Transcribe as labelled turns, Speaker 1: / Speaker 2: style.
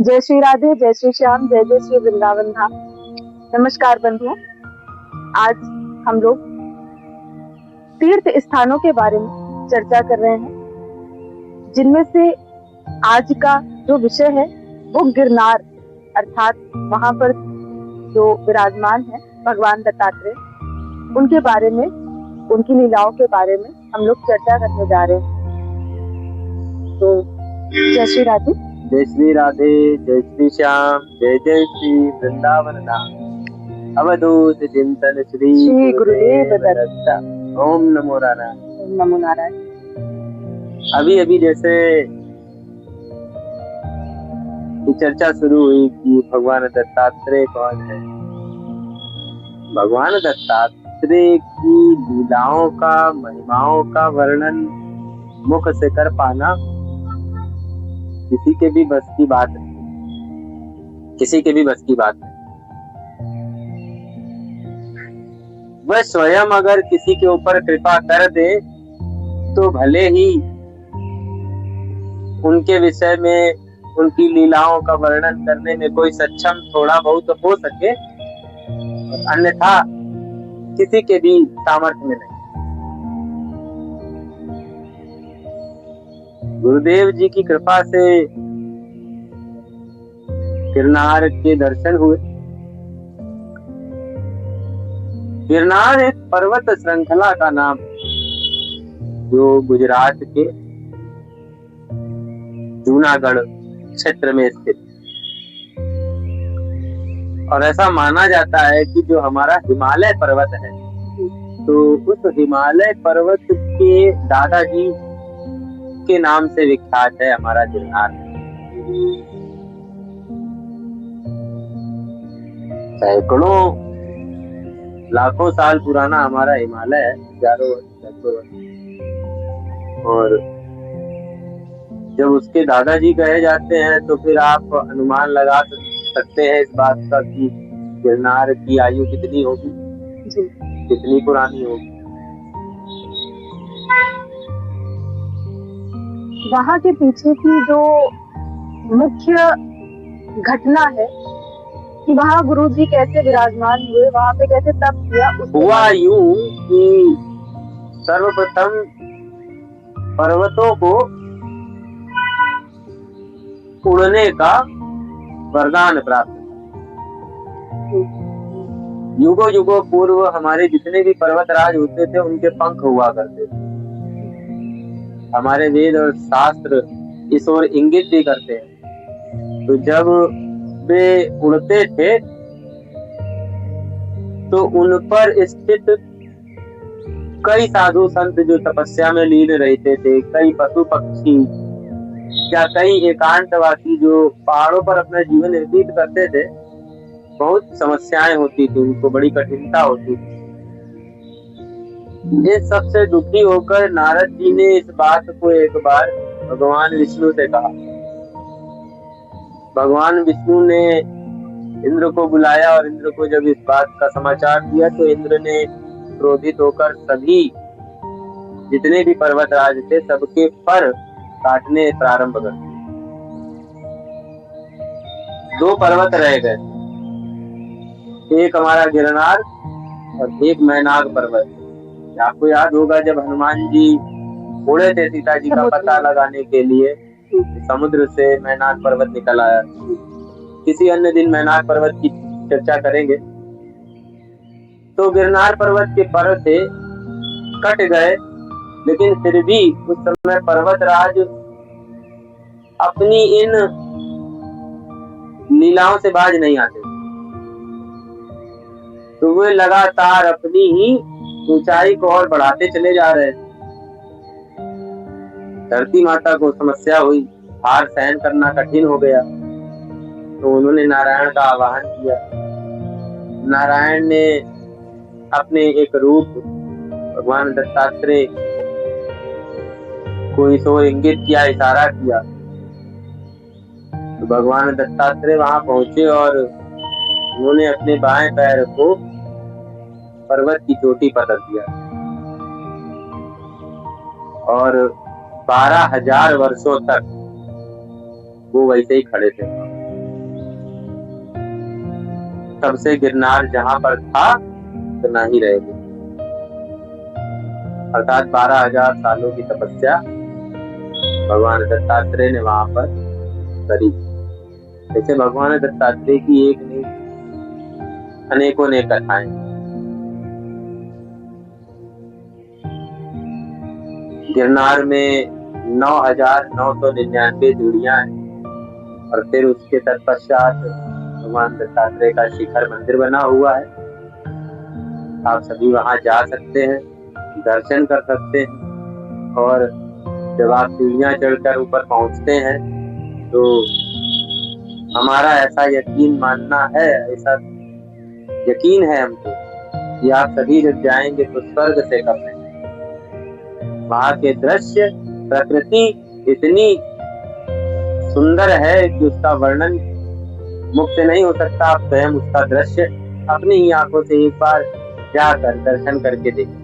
Speaker 1: जय श्री राधे, जय श्री श्याम, जय जय श्री वृंदावन धाम। नमस्कार बंधुओं, आज हम लोग तीर्थ स्थानों के बारे में चर्चा कर रहे हैं, जिनमें से आज का जो विषय है वो गिरनार अर्थात वहां पर जो विराजमान है भगवान दत्तात्रेय, उनके बारे में, उनकी लीलाओं के बारे में हम लोग चर्चा करने जा रहे हैं। तो जय श्री राधे,
Speaker 2: जय श्री राधे, जय श्री श्याम, जय जय श्री वृंदावन धाम। अवधूत चिंतन श्री
Speaker 1: गुरुदेव दत्त।
Speaker 2: ओम नमो नारायण।
Speaker 1: ओम नमो नारायण।
Speaker 2: अभी जैसे ये चर्चा शुरू हुई कि भगवान दत्तात्रेय कौन है। भगवान दत्तात्रेय की लीलाओं का, महिमाओं का वर्णन मुख से कर पाना किसी के भी बस की बात नहीं, किसी के भी बस की बात नहीं। वह स्वयं अगर किसी के ऊपर कृपा कर दे तो भले ही उनके विषय में, उनकी लीलाओं का वर्णन करने में कोई सक्षम थोड़ा बहुत हो सके, अन्यथा किसी के भी सामर्थ्य में नहीं। गुरुदेव जी की कृपा से गिरनार के दर्शन हुए। गिरनार एक पर्वत श्रृंखला का नाम जो गुजरात के जूनागढ़ क्षेत्र में स्थित, और ऐसा माना जाता है कि जो हमारा हिमालय पर्वत है, तो उस हिमालय पर्वत के दादाजी के नाम से विख्यात है हमारा गिरनार। सैकड़ों लाखों साल पुराना हमारा हिमालय है, हजारों वर्ष। और जब उसके दादाजी कहे जाते हैं तो फिर आप अनुमान लगा सकते हैं इस बात का कि गिरनार की आयु कितनी होगी, कितनी पुरानी होगी।
Speaker 1: वहां के पीछे की जो मुख्य घटना है कि वहां गुरु जी कैसे विराजमान हुए, वहां पे कैसे तप किया,
Speaker 2: हुआ यूं कि सर्वप्रथम पर्वतों को उड़ने का वरदान प्राप्त। युगों युगों पूर्व हमारे जितने भी पर्वतराज होते थे उनके पंख हुआ करते थे। हमारे वेद और शास्त्र इस ओर इंगित भी करते हैं। तो जब वे उड़ते थे तो उन पर स्थित कई साधु संत जो तपस्या में लीन रहते थे, कई पशु पक्षी या कई एकांतवासी जो पहाड़ों पर अपना जीवन व्यतीत करते थे, बहुत समस्याएं होती थी, उनको बड़ी कठिनता होती थी। इस सबसे दुखी होकर नारद जी ने इस बात को एक बार भगवान विष्णु से कहा। भगवान विष्णु ने इंद्र को बुलाया और इंद्र को जब इस बात का समाचार दिया तो इंद्र ने क्रोधित होकर सभी जितने भी पर्वतराज थे सबके पर काटने प्रारंभ कर दिए। 2 पर्वत रह गए, एक हमारा गिरनार और एक मैनाक पर्वत। आपको याद होगा जब हनुमान जी उड़े थे सीता जी का पता लगाने के लिए, समुद्र से मैनाक पर्वत निकल आया। किसी अन्य दिन मैनाक पर्वत की चर्चा करेंगे। तो गिरनार पर्वत के पर थे कट गए, लेकिन फिर भी उस समय पर्वतराज अपनी इन लीलाओं से बाज नहीं आते, तो वे लगातार अपनी ही ऊंचाई को और बढ़ाते चले जा रहे। धरती माता को समस्या हुई, भार सहन करना कठिन हो गया, तो उन्होंने नारायण का आवाहन किया। नारायण ने अपने एक रूप भगवान दत्तात्रेय को इस ओर इंगित किया, इशारा किया। तो भगवान दत्तात्रेय वहां पहुंचे और उन्होंने अपने बाएं पैर को पर्वत की चोटी पर रख दिया और 12,000 वर्षों तक वो वैसे ही खड़े थे। तब से गिरनार जहां पर था तो नहीं रह गया। अर्थात 12,000 सालों की तपस्या भगवान दत्तात्रेय ने वहां पर करी। जैसे भगवान दत्तात्रेय की एक नहीं अनेकों ने कथाएं। गिरनार में 9,999 सीढ़ियां हैं और फिर उसके तत्पश्चात भगवान दत्तात्रेय का शिखर मंदिर बना हुआ है। आप सभी वहां जा सकते हैं, दर्शन कर सकते हैं और जब आप सीढ़ियां चढ़कर ऊपर पहुंचते हैं तो हमारा ऐसा यकीन मानना है, ऐसा यकीन है हमको कि आप सभी जब जाएंगे तो स्वर्ग से कम नहीं। वहां के दृश्य, प्रकृति इतनी सुंदर है कि उसका वर्णन मुख से नहीं हो सकता। आप स्वयं उसका दृश्य अपनी ही आंखों से एक बार जाकर दर्शन करके देखिए।